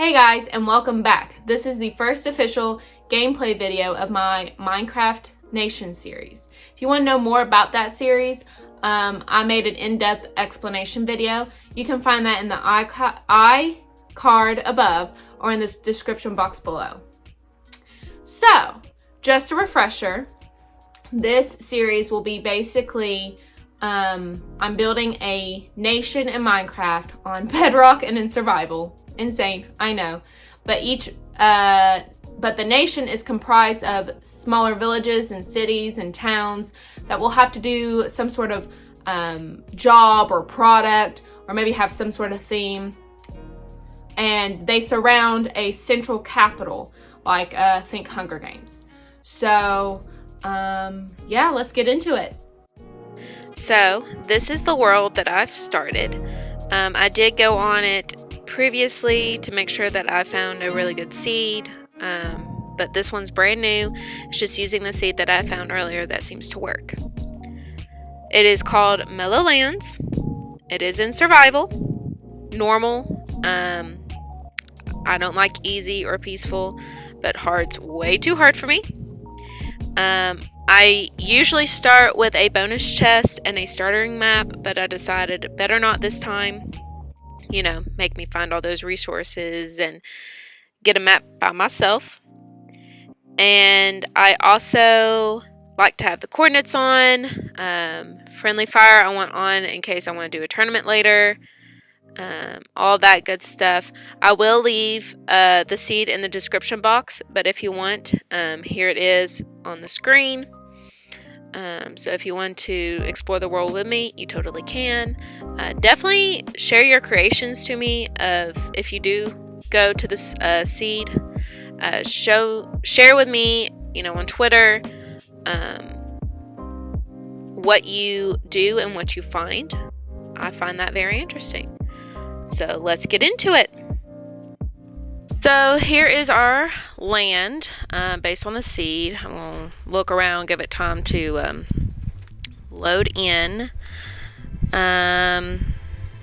Hey guys, and welcome back. This is the first official gameplay video of my Minecraft Nation series. If you want to know more about that series, I made an in-depth explanation video. You can find that in the I card above or in the description box below. So, just a refresher, this series will be basically, I'm building a nation in Minecraft on Bedrock and in survival. Insane, I know, but the nation is comprised of smaller villages and cities and towns that will have to do some sort of job or product, or maybe have some sort of theme, and they surround a central capital, like think Hunger Games. So yeah, let's get into it. So this is the world that I've started. I did go on it previously to make sure that I found a really good seed, but this one's brand new. It's just using the seed that I found earlier that seems to work. It is called Mellow Lands. It is in survival, normal. I don't like easy or peaceful, but hard's way too hard for me. I usually start with a bonus chest and a starting map, but I decided better not this time. You know, make me find all those resources and get a map by myself. And I also like to have the coordinates on. Friendly fire I want on in case I want to do a tournament later. All that good stuff. I will leave the seed in the description box, but if you want, here it is on the screen. So if you want to explore the world with me, you totally can. Definitely share your creations to me if you do go to this seed. Share with me, on Twitter, what you do and what you find. I find that very interesting. So let's get into it. So here is our land based on the seed. I'm going to look around, give it time to load in.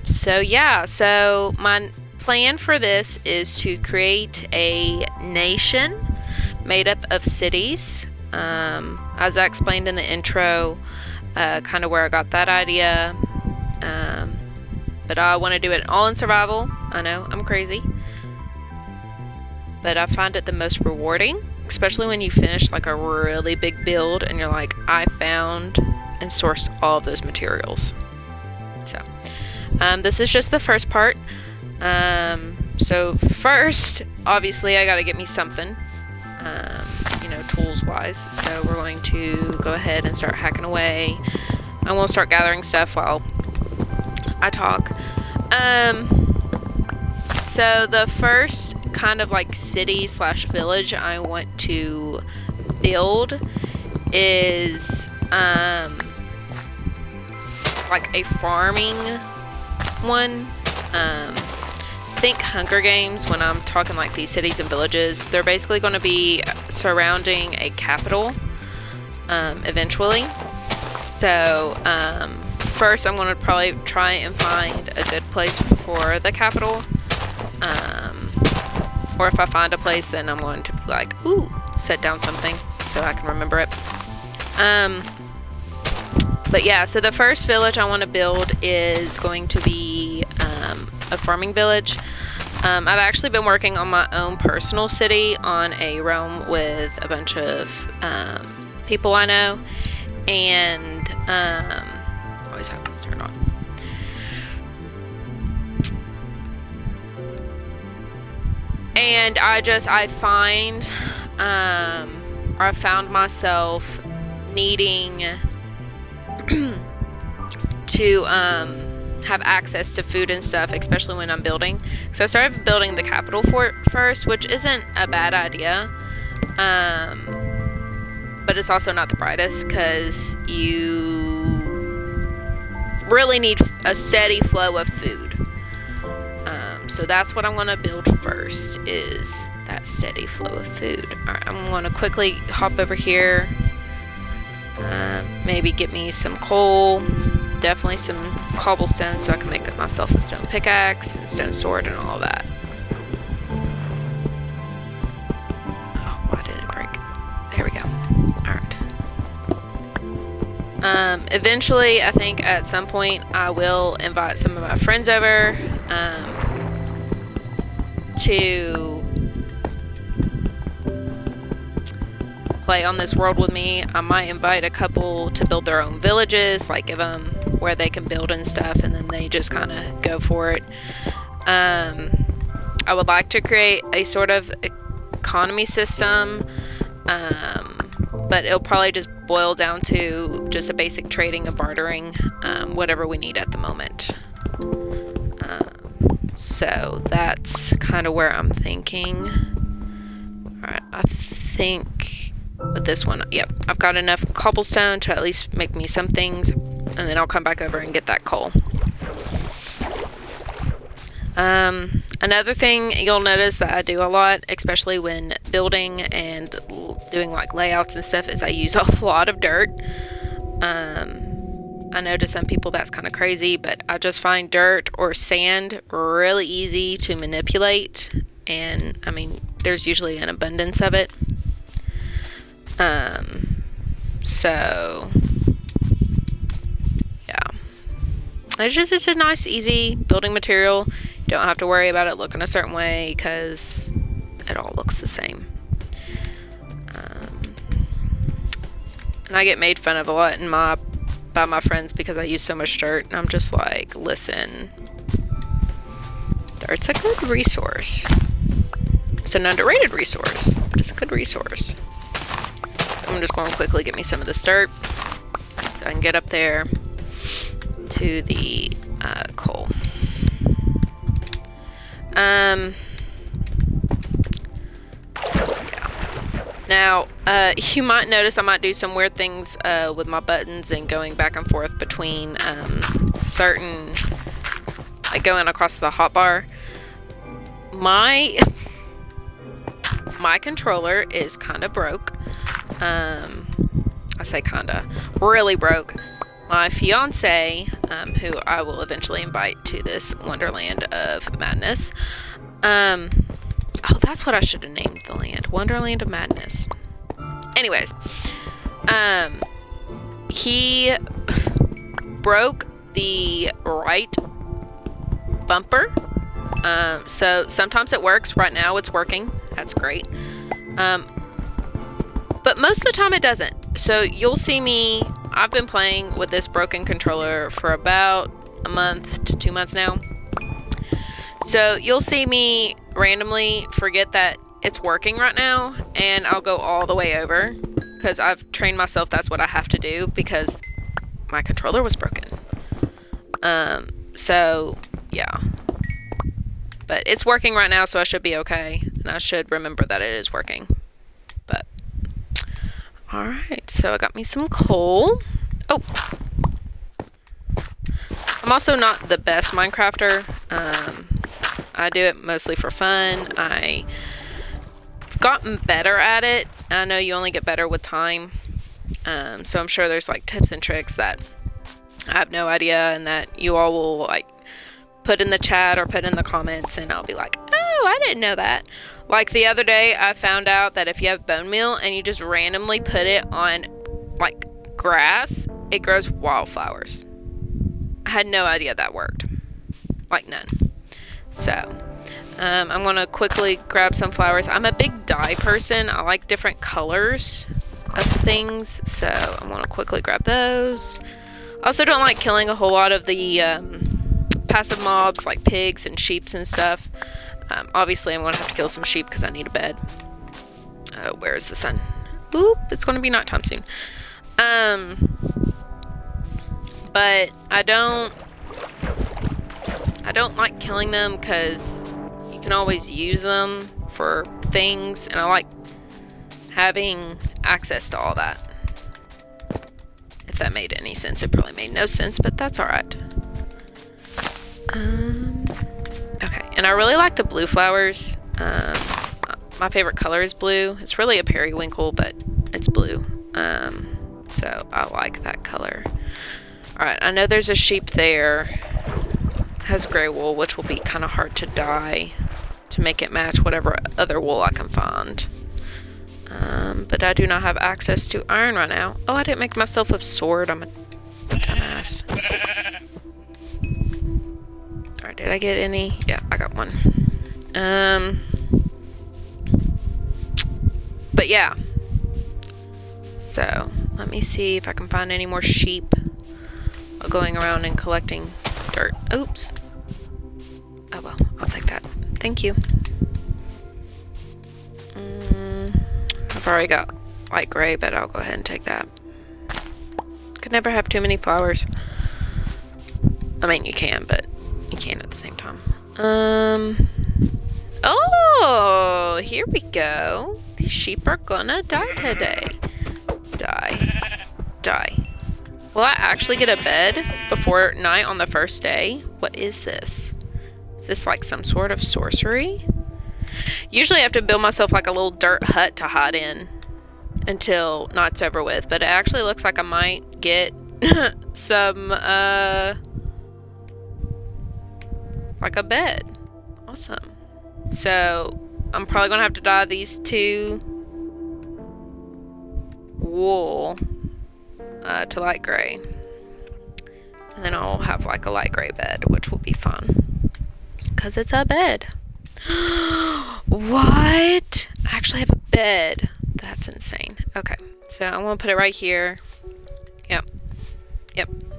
So my plan for this is to create a nation made up of cities. As I explained in the intro, kind of where I got that idea. But I want to do it all in survival. I know, I'm crazy. But I find it the most rewarding, especially when you finish like a really big build and you're like, I found and sourced all of those materials. So this is just the first part. So first, obviously I gotta get me something, tools wise. So we're going to go ahead and start hacking away. I will start gathering stuff while I talk. So the first kind of like city / village I want to build is like a farming one. Think Hunger Games when I'm talking like these cities and villages. They're basically going to be surrounding a capital eventually. So first I'm going to probably try and find a good place for the capital. Or if I find a place, then I'm going to be like, set down something so I can remember it. But yeah, so the first village I want to build is going to be a farming village. I've actually been working on my own personal city on a realm with a bunch of people I know, and always have this turned on. And I found myself needing to have access to food and stuff, especially when I'm building. So I started building the capital fort first, which isn't a bad idea. But it's also not the brightest because you really need a steady flow of food. So that's what I'm going to build first, is that steady flow of food. Alright, I'm going to quickly hop over here. Maybe get me some coal. Definitely some cobblestone so I can make myself a stone pickaxe and stone sword and all that. Eventually, I think at some point I will invite some of my friends over to play on this world with me. I might invite a couple to build their own villages, like give them where they can build and stuff, and then they just kind of go for it. I would like to create a sort of economy system, but it'll probably just boil down to just a basic trading and bartering, whatever we need at the moment. So that's kind of where I'm thinking. Alright, I think with this one, yep, I've got enough cobblestone to at least make me some things, and then I'll come back over and get that coal. Another thing you'll notice that I do a lot, especially when building and doing like layouts and stuff, is I use a lot of dirt. I know to some people that's kind of crazy, but I just find dirt or sand really easy to manipulate, and I mean there's usually an abundance of it. So yeah, it's just a nice easy building material. You don't have to worry about it looking a certain way because it all looks the same. And I get made fun of a lot by my friends because I use so much dirt, and I'm just like, listen, dirt's a good resource. It's an underrated resource, but it's a good resource. So I'm just going to quickly get me some of this dirt so I can get up there to the coal. Yeah. Now, you might notice I might do some weird things with my buttons and going back and forth between certain, like going across the hotbar. My controller is kind of broke. I say kinda, really broke. My fiance, who I will eventually invite to this Wonderland of Madness. Oh, that's what I should have named the land. Wonderland of Madness. Anyways, he broke the right bumper. So sometimes it works. Right now it's working. That's great. But most of the time it doesn't. So you'll see me, I've been playing with this broken controller for about a month to 2 months now. So you'll see me randomly forget that it's working right now, and I'll go all the way over because I've trained myself that's what I have to do because my controller was broken. So yeah, but it's working right now, so I should be okay, and I should remember that it is working. But alright, so I got me some coal. Oh, I'm also not the best Minecrafter. I do it mostly for fun. I've gotten better at it. I know you only get better with time. So I'm sure there's like tips and tricks that I have no idea, and that you all will like put in the chat or put in the comments, and I'll be like, oh, I didn't know that. Like the other day, I found out that if you have bone meal and you just randomly put it on like grass, it grows wildflowers. I had no idea that worked. Like none. So, I'm going to quickly grab some flowers. I'm a big dye person. I like different colors of things. So, I'm going to quickly grab those. I also don't like killing a whole lot of the passive mobs like pigs and sheep and stuff. Obviously, I'm going to have to kill some sheep because I need a bed. Where is the sun? Oop, it's going to be nighttime soon. But I don't like killing them because you can always use them for things, and I like having access to all that. If that made any sense. It probably made no sense, but that's alright. Okay, and I really like the blue flowers. My favorite color is blue. It's really a periwinkle, but it's blue. So I like that color. Alright, I know there's a sheep there. It has gray wool, which will be kind of hard to dye to make it match whatever other wool I can find. But I do not have access to iron right now. Oh, I didn't make myself a sword. I'm a dumbass. Alright, did I get any? Yeah, I got one. But yeah. So, let me see if I can find any more sheep while going around and collecting dirt. Oops. Oh well, I'll take that. Thank you. I've already got light gray, but I'll go ahead and take that. Could never have too many flowers. I mean, you can, but you can't at the same time. Oh, here we go. These sheep are gonna die today. Die. Will I actually get a bed before night on the first day? What is this? Is this like some sort of sorcery? Usually I have to build myself like a little dirt hut to hide in until night's over with, but it actually looks like I might get some, like a bed. Awesome. So, I'm probably gonna have to dye these 2 wool to light gray. And then I'll have like a light gray bed, which will be fun. Because it's a bed. What? I actually have a bed. That's insane. Okay, so I'm gonna put it right here. Yep.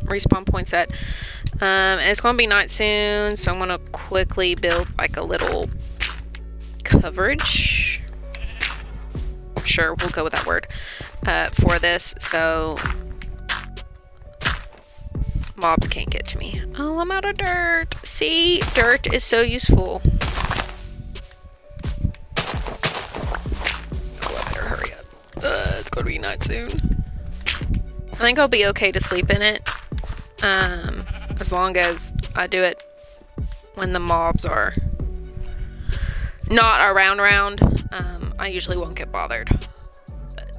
Respawn point set. And it's gonna be night soon, so I'm gonna quickly build like a little coverage. Sure, we'll go with that word for this, so mobs can't get to me. Oh, I'm out of dirt. See, dirt is so useful. Hurry up. It's gonna be night soon. I think I'll be okay to sleep in it. As long as I do it when the mobs are not around. I usually won't get bothered. But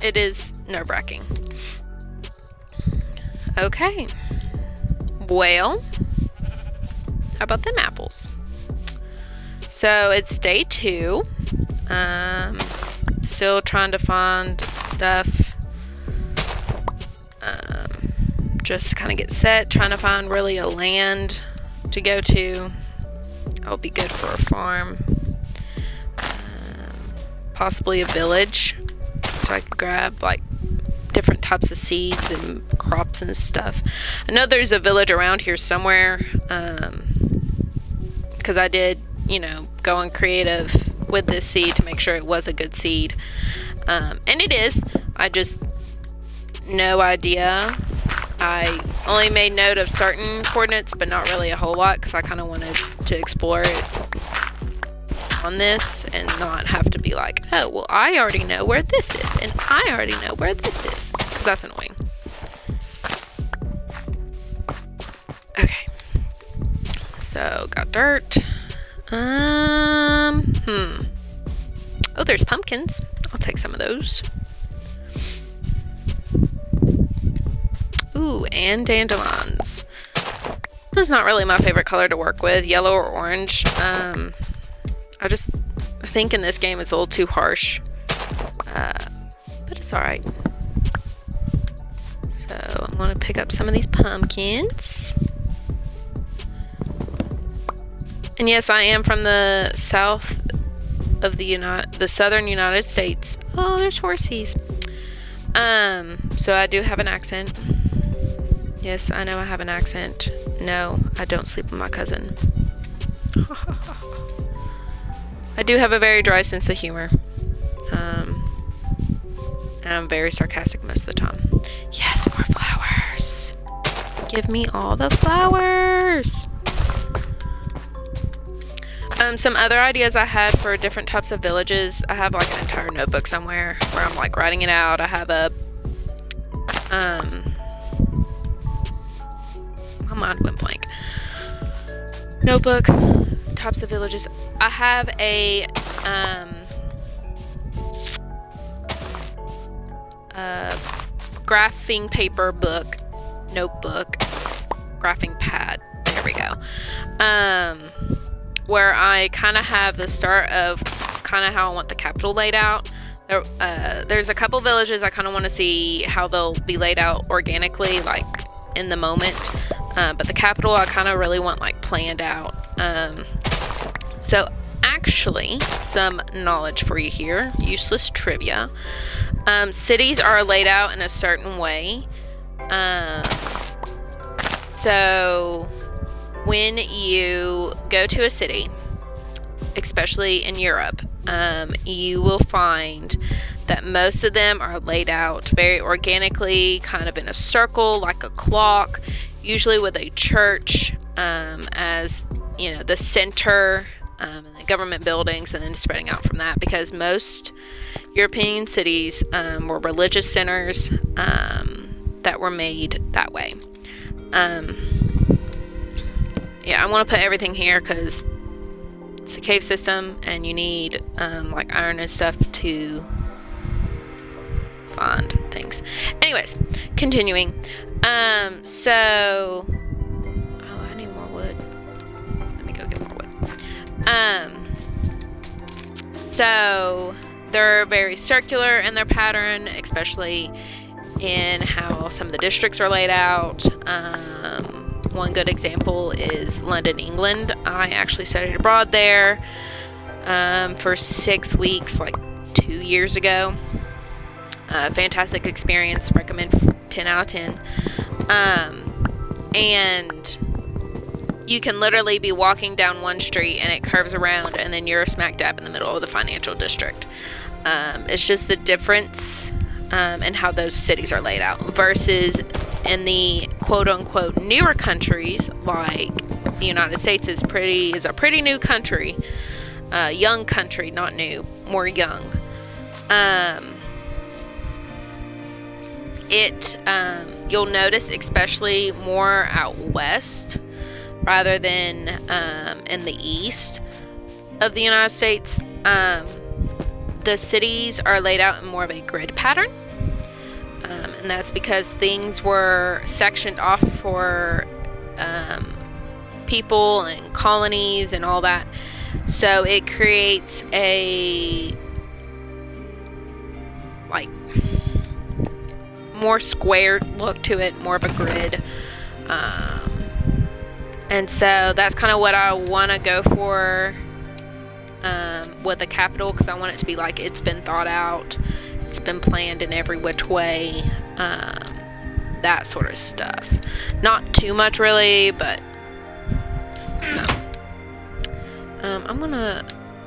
it is nerve-wracking. Okay. Well, how about them apples? So it's day 2. Still trying to find stuff. Just kind of get set, trying to find really a land to go to. I'll be good for a farm. Possibly a village, so I could grab like different types of seeds and crops and stuff. I know there's a village around here somewhere, because I did, go creative with this seed to make sure it was a good seed. And it is. I just, no idea. I only made note of certain coordinates, but not really a whole lot, because I kind of wanted to explore it on this and not have to be like, oh, well, I already know where this is, and I already know where this is, because that's annoying. Okay. So, got dirt. Oh, there's pumpkins. I'll take some of those. Ooh, and dandelions. It's not really my favorite color to work with, yellow or orange. I think in this game it's a little too harsh. But it's alright. So I'm gonna pick up some of these pumpkins. And yes, I am from the south of the southern United States. Oh, there's horsies. So I do have an accent. Yes, I know I have an accent. No, I don't sleep with my cousin. I do have a very dry sense of humor. And I'm very sarcastic most of the time. Yes, more flowers. Give me all the flowers. Some other ideas I had for different types of villages. I have like an entire notebook somewhere where I'm like writing it out. I have a my mind went blank. Notebook, types of villages. I have a graphing paper book, notebook, graphing pad. There we go. Where I kind of have the start of kind of how I want the capital laid out. There's a couple villages I kind of want to see how they'll be laid out organically, like in the moment. But the capital I kind of really want like planned out. So actually, some knowledge for you here. Useless trivia. Cities are laid out in a certain way. So when you go to a city, especially in Europe, you will find that most of them are laid out very organically, kind of in a circle, like a clock, usually with a church as, you know, the center, and the government buildings, and then spreading out from that, because most European cities were religious centers that were made that way. Yeah, I want to put everything here because it's a cave system and you need like iron and stuff to find things. Anyways, continuing. So I need more wood. Let me go get more wood. So they're very circular in their pattern, especially in how some of the districts are laid out. One good example is London, England. I actually studied abroad there for 6 weeks, like 2 years ago. Fantastic experience. Recommend 10 out of 10. And you can literally be walking down one street and it curves around and then you're smack dab in the middle of the financial district. It's just the difference in how those cities are laid out versus in the quote-unquote newer countries, like the United States is a pretty new country, young country, not new, more young. You'll notice, especially more out west rather than in the east of the United States, the cities are laid out in more of a grid pattern. And that's because things were sectioned off for people and colonies and all that. So it creates a like more squared look to it, more of a grid. And so that's kind of what I want to go for with the capital, because I want it to be like it's been thought out. It's been planned in every which way, that sort of stuff. Not too much really, but so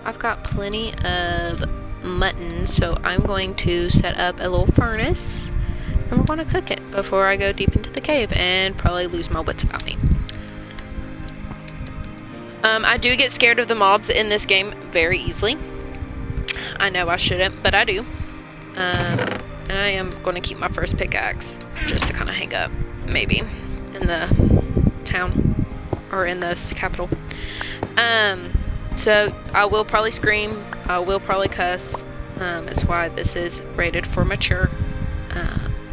I've got plenty of mutton, so I'm going to set up a little furnace and we're going to cook it before I go deep into the cave and probably lose my wits about me. I do get scared of the mobs in this game very easily. I know I shouldn't, but I do. And I am going to keep my first pickaxe just to kind of hang up, maybe, in the town or in the capital. So I will probably scream. I will probably cuss. It's why this is rated for mature,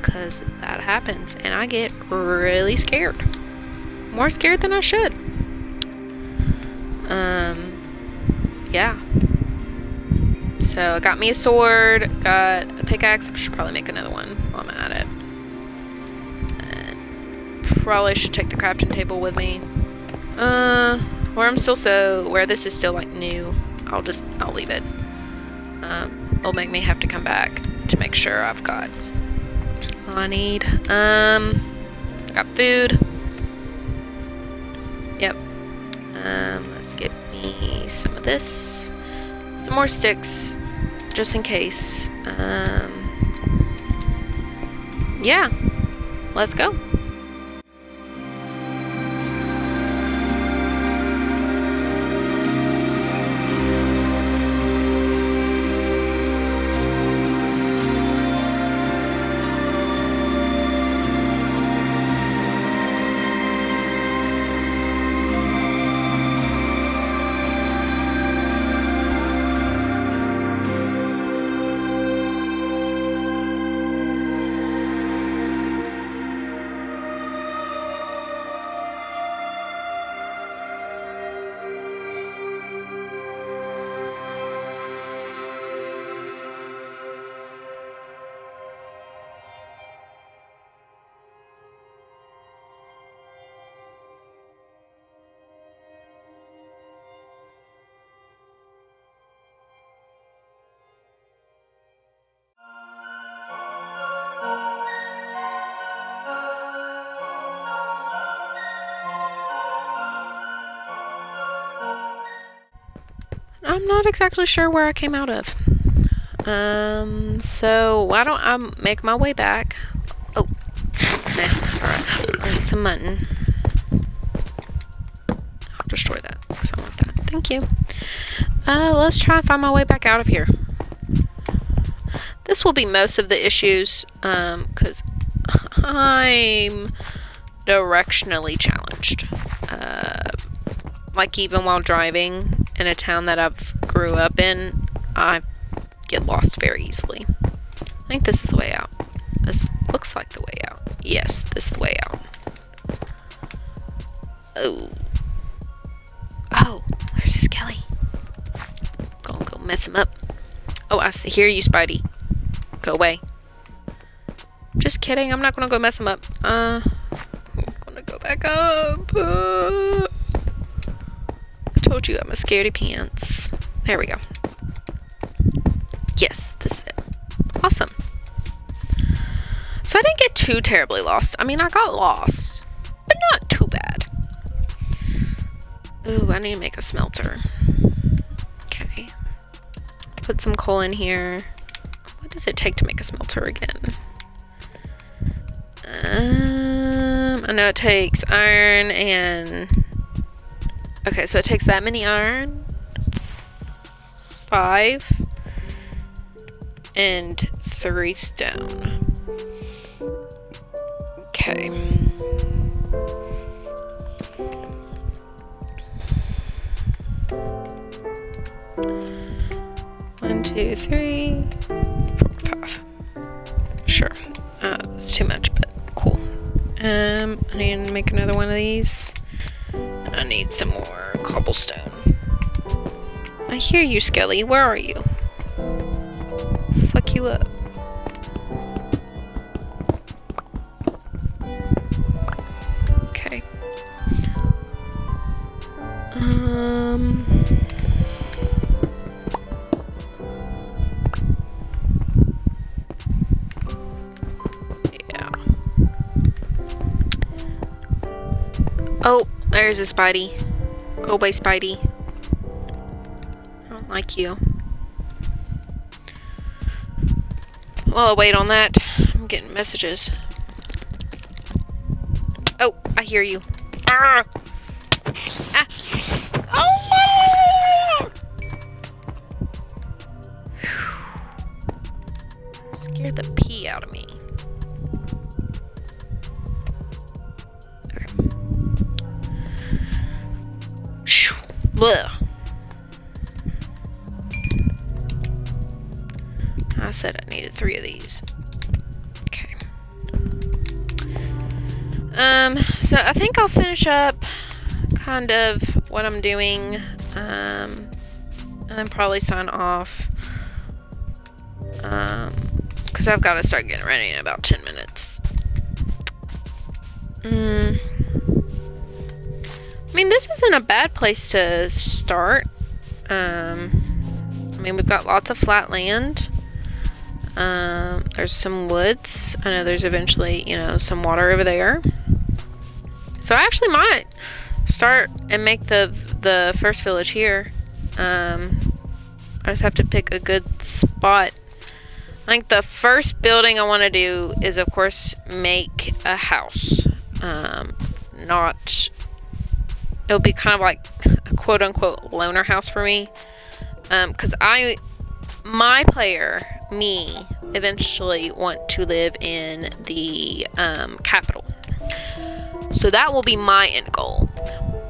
because that happens, and I get really scared. More scared than I should. Yeah. So I got me a sword, got a pickaxe. I should probably make another one while I'm at it. And probably should take the crafting table with me. Where this is still like new, I'll leave it. It'll make me have to come back to make sure I've got all I need. Got food. Yep. Let's get me some of this. Some more sticks, just in case. Yeah, let's go. I'm not exactly sure where I came out of. So why don't I make my way back? Oh, nah, that's alright. I need some mutton. I'll destroy that because I want that. Thank you. Let's try and find my way back out of here. This will be most of the issues, because I'm directionally challenged. Like even while driving in a town that I've grew up in, I get lost very easily. I think this is the way out. This looks like the way out. Yes, this is the way out. Oh. Oh, there's this Kelly. Go mess him up. Oh, I hear you, Spidey. Go away. Just kidding. I'm not gonna go mess him up. I'm gonna go back up. I told you I'm a scaredy pants. There we go. Yes, this is it. Awesome. So I didn't get too terribly lost. I mean, I got lost, but not too bad. Ooh, I need to make a smelter. Okay. Put some coal in here. What does it take to make a smelter again? I know it takes iron and... Okay, so it takes that many iron. 5. And 3 stone. Okay. One, 2, 3, 4, 5. Sure. It's too much, but cool. I need to make another one of these. And I need some more cobblestone. I hear you, Skelly. Where are you? Fuck you up. Okay. Yeah. Oh, there's a Spidey. Go away, Spidey. I don't like you. While I wait on that, I'm getting messages. Oh, I hear you. Ah! Ah! Oh! Scared the pee out of me. Okay. Blech. I said I needed 3 of these. Okay. So I think I'll finish up kind of what I'm doing, and then probably sign off, because I've got to start getting ready in about 10 minutes. I mean, this isn't a bad place to start. I mean, we've got lots of flat land. There's some woods. I know there's eventually, some water over there. So I actually might start and make the first village here. I just have to pick a good spot. I think the first building I want to do is, of course, make a house. It'll be kind of like a quote-unquote loner house for me. Because me, eventually want to live in the capital. So that will be my end goal.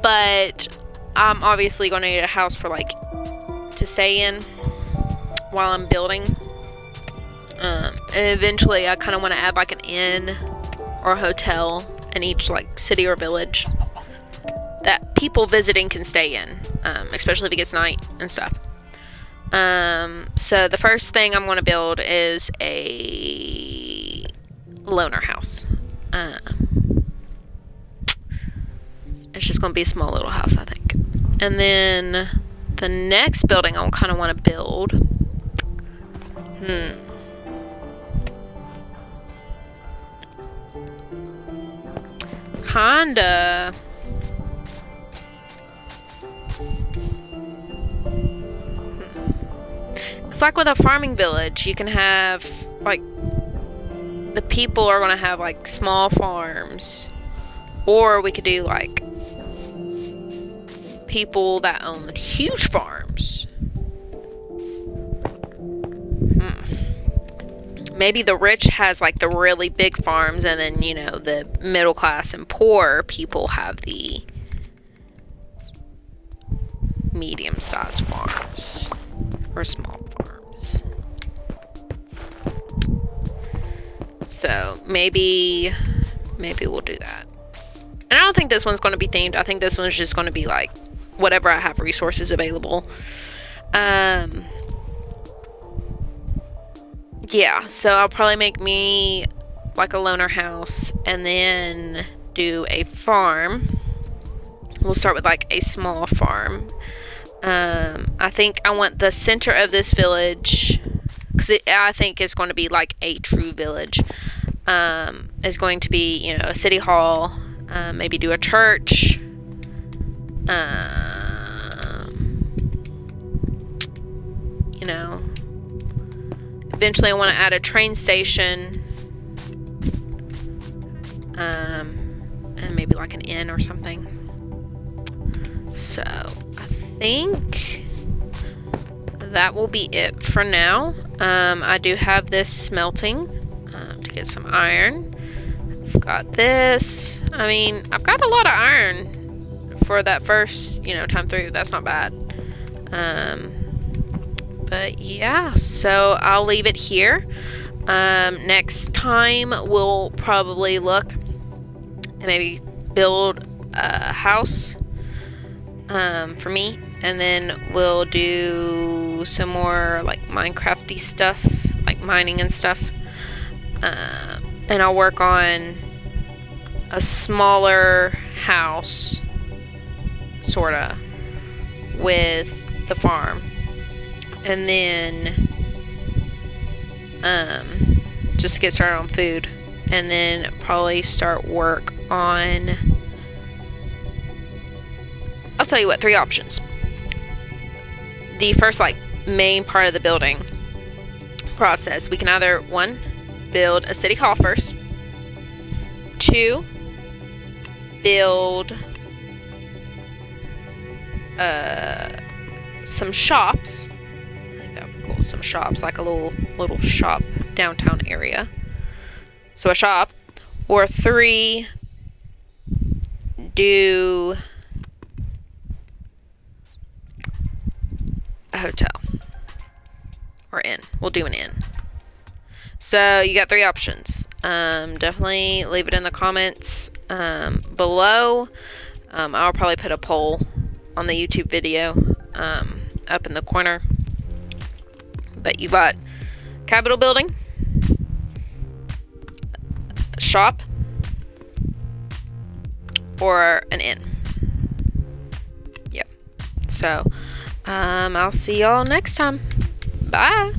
But I'm obviously going to need a house for to stay in while I'm building. Eventually I kind of want to add an inn or a hotel in each city or village that people visiting can stay in, especially if it gets night and stuff. So the first thing I'm going to build is a loner house. It's just going to be a small little house, I think. And then the next building I kind of want to build. Kinda. like with a farming village, you can have, like, the people are going to have, like, small farms. Or we could do, like, people that own huge farms. Maybe the rich has, like, the really big farms, and then, you know, the middle class and poor people have the medium-sized farms. Or small farms. So, maybe we'll do that. And I don't think this one's going to be themed. I think this one's just going to be, like, whatever I have resources available. Yeah, so I'll probably make me, like, a loner house, and then do a farm. We'll start with, like, a small farm. I think I want the center of this village, because I think it's going to be, like, a true village. Is going to be, you know, a city hall, maybe do a church, you know, eventually I want to add a train station, and maybe like an inn or something. So I think that will be it for now. I do have this smelting to get some iron. I've got this. I mean, I've got a lot of iron for that first, you know, time through. That's not bad. But yeah, so I'll leave it here. Next time we'll probably look and maybe build a house for me, and then we'll do some more like Minecrafty stuff, like mining and stuff, and I'll work on a smaller house sorta with the farm, and then just get started on food, and then probably start work on, I'll tell you what, 3 options. The first, like, main part of the building process, we can either, 1, build a city hall first, 2, build some shops. I think that would be cool. Some shops, like a little shop downtown area. So a shop. Or 3, do a hotel or inn. We'll do an inn. So you got 3 options. Definitely leave it in the comments below. I'll probably put a poll on the YouTube video up in the corner. But you got Capitol building, a shop, or an inn. Yep. So I'll see y'all next time. Bye.